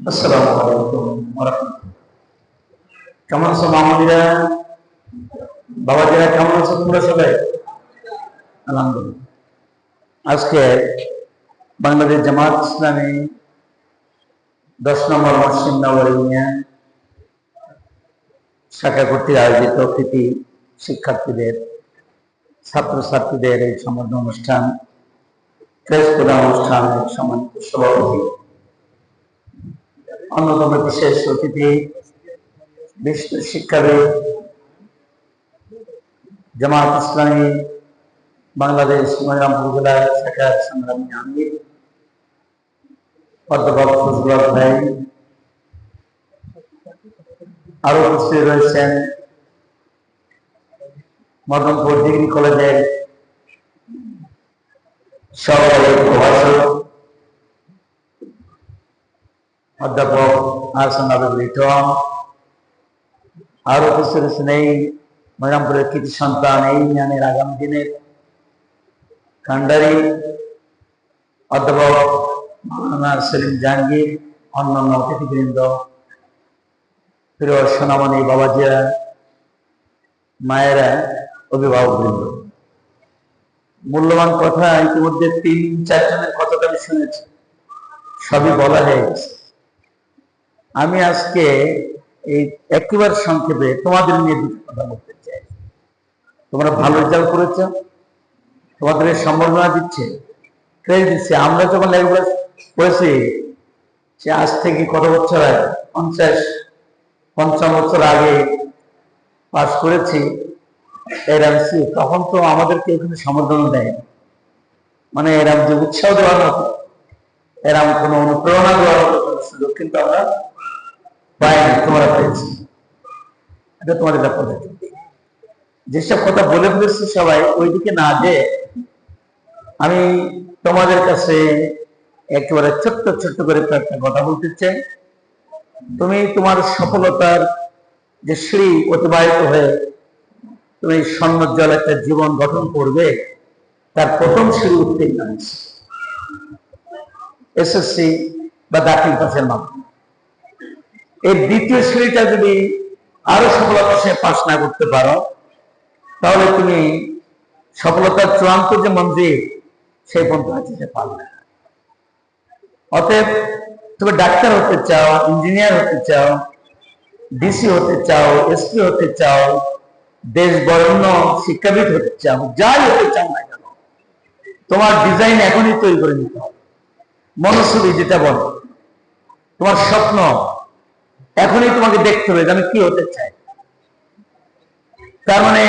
আসসালামু আলাইকুম ওয়া রাহমাতুল্লাহ। কেমন আছো মামুনিরা, বাবাজিরা, কেমন আছো তোমরা সবাই? আলহামদুলিল্লাহ। আজকে বাংলাদেশ জামাত ইসলামী 10 নম্বর মসজিদ নগর ইউনিয়ন শাখা কর্তৃক আয়োজিত কৃতি শিক্ষার্থীদের ছাত্রছাত্রীদের এই সম্বর্ধনা অনুষ্ঠান, ক্রেস্ট প্রদান অনুষ্ঠানের সম্মানিত সভাপতি, অন্যতম বিশেষ অতিথি, বিশ্ব শিক্ষাবিদ, জামাত ইসলামী বাংলাদেশ মনিরামপুর জেলা শাখার সংগ্রামী আমির অধ্যাপক ফজলুল হক ভাই, আরো উপস্থিত রয়েছেন মদনপুর ডিগ্রি কলেজের সহকারী প্রভাষক অধ্যাপক আহসান আবেদ লিটন, আরো উপস্থিত রয়েছেন এই মনিরামপুরের কৃতি সন্তান, এই ইউনিয়নের আগামী দিনের কান্ডারি অধ্যাপক মাওলানা সেলিম জাহাঙ্গীর, অন্যান্য অতিথিবৃন্দ, প্রিয় সোনামণি, বাবাজিরা, মায়েরা, অভিভাবকবৃন্দ, মূল্যবান কথা ইতিমধ্যে 3-4 জনের কথাটা আমি শুনেছি, সবই বলা হয়ে গেছে। আমি আজকে এই একেবারে সংক্ষেপে তোমাদের নিয়ে দুটো কথা বলতে চাই। তোমরা ভালো রেজাল্ট করেছ, তোমাদের সম্বর্ধনা দিচ্ছে, ক্রেডিট দিচ্ছে। আমরা যখন লেখাপড়া করেছি সে আজ থেকে কত বছর আগে, 50-55 বছর আগে পাস করেছি এরামসি, তখন তো আমাদেরকে এখানে সম্বর্ধনা দেয়, মানে এরাম যে উৎসাহ দেওয়ার মতো, এরাম কোনো অনুপ্রেরণা দেওয়ার মতো সুযোগ কিন্তু আমরা পাইনি, তোমরা পেয়েছি। এটা তোমাদের ব্যাপারে যেসব কথা বলে ফেলেছি সবাই ওইদিকে না যে আমি তোমাদের কাছে একেবারে ছোট্ট ছোট্ট করে একটা কথা বলতে চাই। তুমি তোমার সফলতার যে সিঁড়ি অতিবাহিত হয়ে তুমি স্বর্ণোজ্জ্বল একটা জীবন গঠন করবে, তার প্রথম সিঁড়ি উত্তীর্ণ হয়েছে এসএসসি বা দাখিল পাসের মাধ্যমে। এই দ্বিতীয় সিঁড়িটা যদি আরো সফলতার সঙ্গে পাস না করতে পারো, তাহলে তুমি সফলতার চূড়ান্ত যে মঞ্জিল সেই পর্যন্ত যেতে পারবে না। অতএব তুমি ডাক্তার হতে চাও, ইঞ্জিনিয়ার হতে চাও, ডিসি হতে চাও, এসপি হতে চাও, দেশ বরেণ্য শিক্ষাবিদ হতে চাও, যাই হতে চাও না কেন, তোমার ডিজাইন এখনই তৈরি করে নিতে হবে। মনস্বী যেটা বলে, তোমার স্বপ্ন এখনই তোমাকে দেখতে হবে যে আমি কি হতে চাই। তার মানে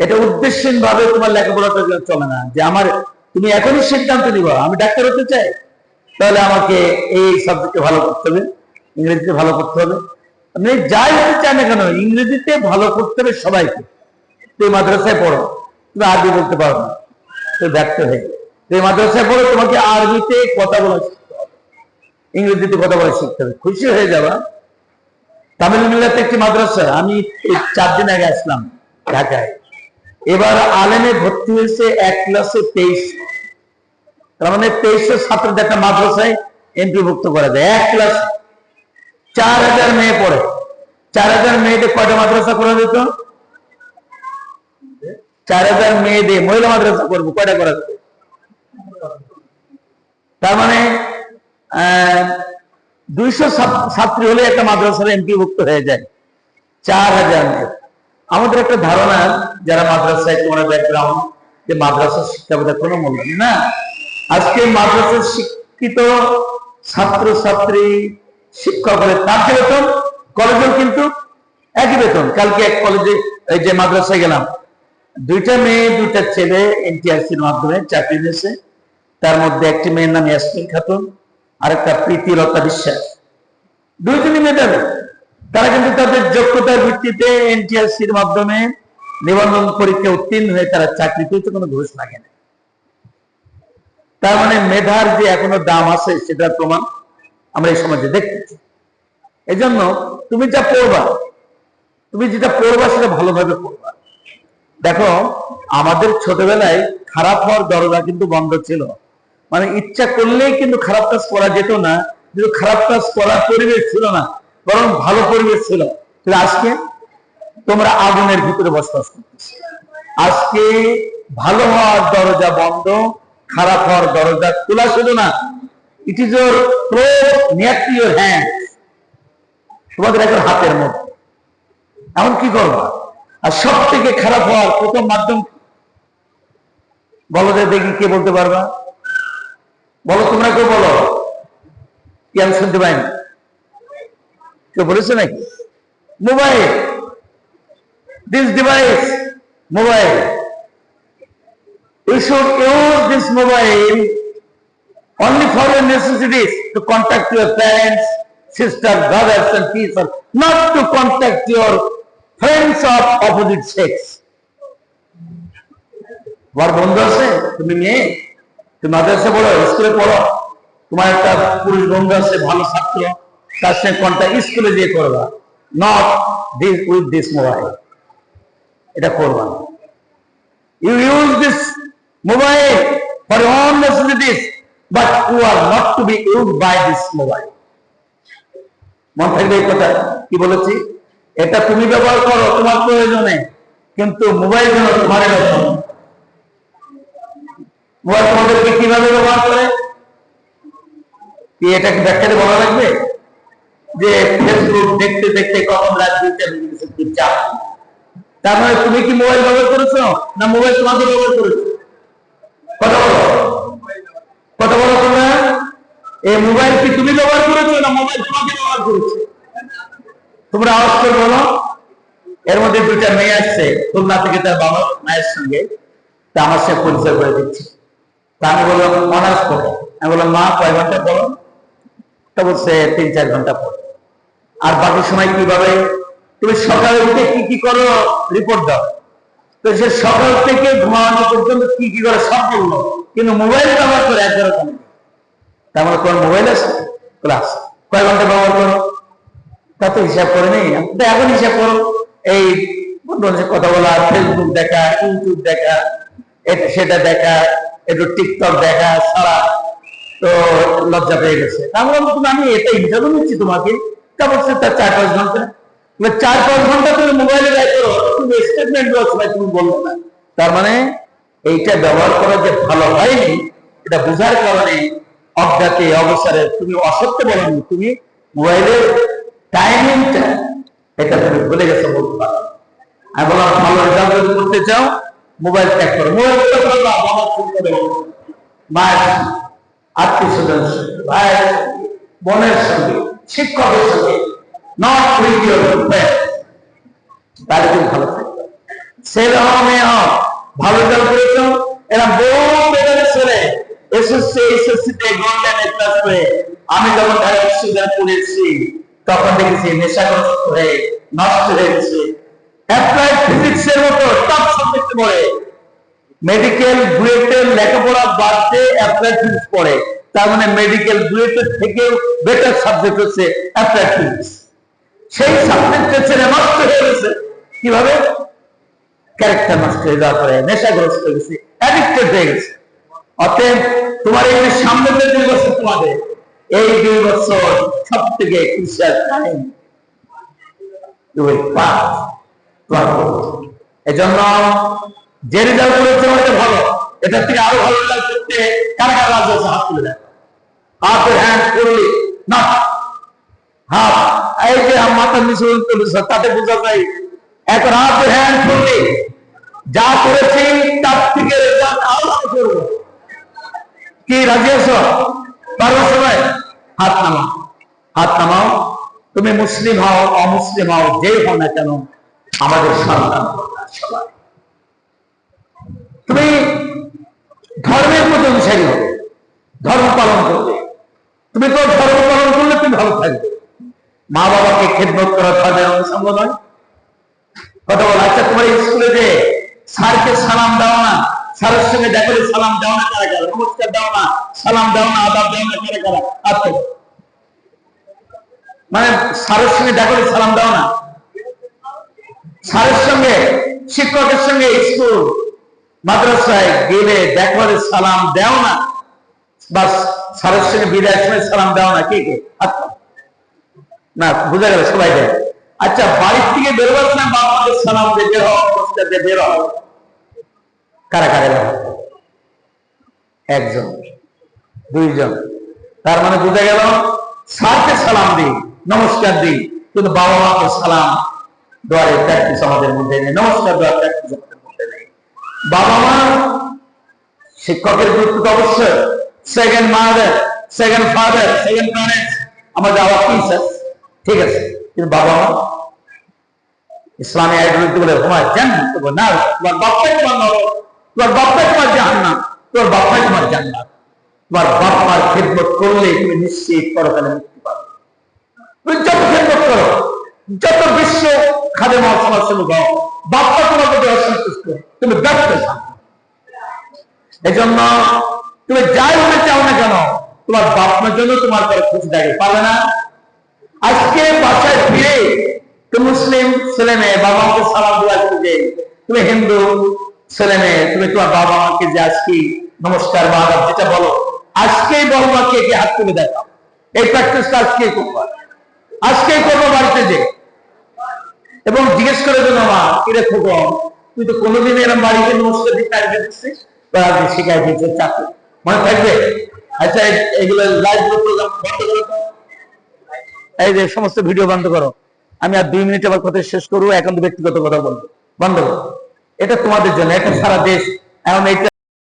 এটা উদ্দেশ্যহীন ভাবে তোমার লেখাপড়াটা চলে না, যে আমার তুমি এখনই সিদ্ধান্ত নিবা আমি ডাক্তার হতে চাই, তাহলে আমাকে এই সাবজেক্টে ভালো করতে হবে, ইংরেজিতে ভালো করতে হবে। আপনি যাই হতে চান না কেন, ইংরেজিতে ভালো করতে হবে সবাইকে। তুমি মাদ্রাসায় পড়ো, তুমি আরবি বলতে পারো না, তুমি ব্যর্থ হয়ে। তুমি মাদ্রাসায় পড়ো, তোমাকে আরবিতে কথা বলা শিখতে হবে, ইংরেজিতে কথা বলা শিখতে হবে, খুশি হয়ে যাবা। তামিলনাড়ুতে একটি মাদ্রাসা, আমি 4 দিন আগে আসলাম ঢাকায়, এবার আলেমে ভর্তি হয়েছে 1 ক্লাসে 23, তার মানে 2300 ছাত্রদের একটা মাদ্রাসায় এন্ট্রিভুক্ত করা যায়। 1 ক্লাস 4000 মেয়ে পড়ে, 4000 মেয়েদের কয়টা মাদ্রাসা করা যেত? 4000 মেয়েদের মহিলা মাদ্রাসা করবো, কয়টা করা যেত? তার মানে 200 ছাত্রী হলে একটা মাদ্রাসার এন্ট্রিভুক্ত হয়ে যায়, 4000 মেয়ে। আমাদের একটা ধারণা যারা মাদ্রাসায় তোমার ব্যাকগ্রাউন্ড, যে মাদ্রাসার শিক্ষা কোনো মূল্য না। আজকে মাদ্রাসার শিক্ষিত ছাত্র ছাত্রী শিক্ষক হলে তার যে বেতন, কলেজেও কিন্তু একই বেতন। কালকে এক কলেজে, এই যে মাদ্রাসায় গেলাম, 2টা মেয়ে 2টা ছেলে এনটিআরসির মাধ্যমে চাকরি নিয়েছে। তার মধ্যে একটি মেয়ের নাম ইয়াসমিন খাতুন, আরেকটা প্রীতিলতা বিশ্বাস। 2জনই মেধাবী, তারা কিন্তু তাদের যোগ্যতার ভিত্তিতে এনটিআরসির মাধ্যমে নিবন্ধন পরীক্ষা উত্তীর্ণ হয়ে তারা চাকরি পেয়েছে, কোনো ঘুষ লাগে না। তার মানে মেধার যে এখনো দাম আছে সেটার প্রমাণ আমরা এই সমাজে দেখতেছি। এই জন্য তুমি যা পড়বা, তুমি যেটা পড়বা সেটা ভালোভাবে পড়বা। দেখো, আমাদের ছোটবেলায় খারাপ হওয়ার দরজা কিন্তু বন্ধ ছিল, মানে ইচ্ছা করলেই কিন্তু খারাপ কাজ করা যেত না, কিন্তু খারাপ কাজ করার পরিবেশ ছিল না, বরং ভালো পরিবেশ ছিল। আজকে তোমরা আগুনের ভিতরে বসবাস করতেছো। আজকে ভালো হওয়ার দরজা বন্ধ, খারাপ হওয়ার দরজা খোলা শুধু না, it is your close near to your hand, তোমাদের এখন হাতের মধ্যে। এমন কি করবা? আর সব থেকে খারাপ হওয়ার প্রথম মাধ্যম বলো, যে দেখি কে বলতে পারবা? বলো, তোমরা কেউ বলো। কি আমি শুনতে পাইনি? কেউ বলেছে নাকি? Mobile, this device, mobile. We should use this mobile only for your necessities, to contact your parents, sisters, brothers and people, not to contact your friends of opposite sex. তোমার বন্ধু আছে, তুমি মেয়ে, তুমি মাদ্রাসা পড়ো, স্কুলে পড়ো, তোমার একটা পুরুষ বন্ধু আছে, ভালো ছাত্র, তার সঙ্গে কন্ট্যাক্ট স্কুলে দিয়ে করবা, not this with this mobile. এটা করবা না। You use this mobile for your own necessities, but you are not to be used by this mobile. মন থাকবে এই কথা কি বলেছি? এটা তুমি ব্যবহার করো তোমার প্রয়োজনে, কিন্তু মোবাইল যেন তোমার ব্যবহার। মোবাইল তোমাদেরকে কিভাবে ব্যবহার করে কি এটা কি ব্যাখ্যাতে বলা লাগবে? যে ফেসবুক দেখতে দেখতে কখন রাত 2টা বেজে গেছে, চাপ। তার মানে তুমি কি মোবাইল ব্যবহার করেছো, না মোবাইল তোমাকে ব্যবহার করেছো? কথা বলো, কথা বলো। তোমরা এই মোবাইল কি তুমি ব্যবহার করেছো, না মোবাইল তোমাকে ব্যবহার করেছো? তোমরা আওয়াজ করে বলো। এর মধ্যে 2টা মেয়ে আসছে খুলনা থেকে তার বাবা মায়ের সঙ্গে, তা আমার সঙ্গে পরিচয় করে দিচ্ছে। তা আমি বললাম অনার্স পড়ো। আমি বললাম মা কয় ঘন্টা পড়ো? তা বলছে 3-4 ঘন্টা পড়ো। আর বাকি সময় কিভাবে? তুমি সকালে উঠে কি কি করো রিপোর্ট দাও। তো সে সকাল থেকে ঘুমানো পর্যন্ত কি কি করে সব বললো, কিন্তু মোবাইল ব্যবহার করে একবারও কম। তার মানে তোমার মোবাইল আছে, ক্লাস কয় ঘন্টা ব্যবহার করো? তা তো হিসাব করে নেই। এখন হিসাব করো, এই বন্ধুদের কথা বলা, ফেসবুক দেখা, ইউটিউব দেখা, সেটা দেখা, একটু টিকটক দেখা ছাড়া তো লজ্জা পেয়ে গেছে। তারপর আমি এটাই হিসাবে নিচ্ছি তোমাকে। তা বলছে তার 4-5 ঘন্টা। 4-5 ঘন্টা তুমি মোবাইলে ব্যয় করো, তুমি স্টেটমেন্ট বলছো না, তুমি বললো না। তার মানে এইটা ব্যবহার করা যে ভালো হয়নি, এটা বোঝার কারণে অজ্ঞাতে অবসরে তুমি অসত্য বলনি, তুমি মোবাইলের টাইমিংটা এটা তুমি ভুলে গেছো বলতে পারো। আমি বললাম ভালো রেজাল্ট যদি করতে চাও মোবাইল ত্যাগ করো। মোবাইল মায়ের, আত্মীয় স্বজন, ভাইয়ের, বোনের সঙ্গে, শিক্ষকের সঙ্গে, নট উইথ ইউর ফ্রেন্ড। তাহলে তুমি ভালো থাকবে। ছেলে হও মেয়ে হও, ভালো রেজাল্ট করেছো। এরা বহু মেয়েদের ছেলে এসএসসি-এইচএসসি তে গোল্ডেন এ ক্লাস করে, আমি যখন ঢাকা বিশ্ববিদ্যালয়ে পড়েছি তখন দেখেছি নেশাগ্রস্ত হয়ে নষ্ট হয়ে গেছে। অ্যাপ্লাইড ফিজিক্স এর মতো টপ সাবজেক্ট পড়ে, মেডিকেল বুয়েটের লেখাপড়া বাদ দিয়ে অ্যাপ্লাইড ফিজিক্স পড়ে। তার মানে মেডিকেল বুয়েটের থেকেও বেটার সাবজেক্ট হচ্ছে অ্যাপ্লাইড ফিজিক্স। সেই সাবজেক্টের ছেলে নষ্ট হয়ে গেছে। কিভাবে? ক্যারেক্টার নষ্ট হয়ে যাওয়ার পরে নেশাগ্রস্ত হয়ে গেছে, অ্যাডিক্টেড হয়ে গেছে। অতএব তোমার এই সামনে যে 2 বছর, তোমাদের এই 2 বছর সব থেকে ক্রুশিয়াল টাইম। এজন্য যে রেজাল্ট করেছে ওটা ভালো, এটার থেকে আরো ভালো রেজাল্ট করতে কারা কারা রাজি আছে? হাত তুলে দেয়। হাত হ্যান্ড করলি না, হাত এই যে মাথার নিচে তুলেছে তাতে বোঝা যায়। এখন হাত হ্যান্ড করলি যা করেছি তার থেকে রেজাল্ট আরো ভালো করবো। কি রাজি আছো? পারবো সবাই? হাত নামাও, হাত নামাও। তুমি মুসলিম হও অমুসলিম হও, যেই হও না কেন, আমাদের সন্তান সবাই। তুমি ধর্মের প্রতি অনুসারী হবে, ধর্ম পালন করবে। তুমি তো ধর্ম পালন করলে তুমি ভালো থাকবে। মা বাবাকে খেদমত করা ধর্মের অঙ্গ নয়? কথা বল। আচ্ছা, তোমার স্কুলে যে স্যারকে সালাম দাও না, স্যারের সঙ্গে দেখা করে সালাম দাও না কারা কারা? নমস্কার দাও না, সালাম দাও না, আদাব দাও না কারা কারা? আচ্ছা, মানে স্যারের সঙ্গে দেখা করে সালাম দাও না, স্যারের সঙ্গে শিক্ষকের সঙ্গে স্কুল মাদ্রাসায় গেলে দেখা করে সালাম দাও না, বাস স্যারের সঙ্গে বিদায়ের সময় সালাম দাও না, কে কে? আচ্ছা, না বোঝা গেল সবাই দেয়। আচ্ছা, বাড়ির থেকে বেরোবার সময় বাবা মাকে সালাম দিয়ে বের হও, নমস্কার দিয়ে বের হও, কারা কারা? একজন, দুইজন। তার মানে বোঝা গেল স্যারকে সালাম দিই, নমস্কার দিই, কিন্তু বাবা মাকে সালাম দেওয়ার প্র্যাকটিস আমাদের মধ্যে নেই, নমস্কার দেওয়ার প্র্যাকটিস আমাদের মধ্যে নেই। বাবা মা, শিক্ষকের গুরুত্ব অবশ্যই, second mother, second father, second parents, আমাদের আওয়ার টিচার, ঠিক আছে, কিন্তু বাবা মা ইসলামী আইডিওলজি বলে তোমার জান্নাত, তোমার না, তোমার বাপ্পাই তোমার নরক, তোমার বাপ্পাই তোমার জাহান্নাম, তোমার বাপ্পাই তোমার জান্নাত। তোমার বাপ মার খেদমত করলে তুমি নিশ্চিত পরকালে মুক্তি পাবে। তুমি যত খেদমত করো, যত বিশ্ব খাদেম সমাজ সেবক হও, বাপ্পা তোমার প্রতি অসন্তুষ্ট, তুমি ব্যর্থ। এই জন্য তুমি যাই হতে চাও না কেন, তোমার বাপমার জন্য তোমার পরে খুশি থাকে, পারবে না? আজকে বাসায় ফিরে তুমি মুসলিম ছেলে মেয়ে বাবা মাকে সালাম দেওয়া খুঁজে, তুমি হিন্দু ছেলে মেয়ে তুমি তোমার বাবা মাকে যে আজকে নমস্কার বা আদাব যেটা বলো, আজকেই বলবা কে কে হাত তুলে দেখাও। এই প্র্যাকটিসটা আজকে করবা, আজকেই করবো বাড়িতে যে, এবং জিজ্ঞেস করে দেবো মা কিরে খোকন, তুই তো কোনোদিন এরকম বাড়িতে নমস্কার দিতে আসবে দিচ্ছিস, বা শিখাই দিচ্ছে চাকরি, মনে থাকবে? আচ্ছা, এগুলো লাইভ প্রোগ্রাম বন্ধ করো তো, এই যে সমস্ত ভিডিও বন্ধ করো। আমি আর 2 মিনিট আমার কথা শেষ করবো, এখন তো ব্যক্তিগত কথা বলবো, বন্ধ করো। এটা তোমাদের জন্য, এটা সারা দেশ এখন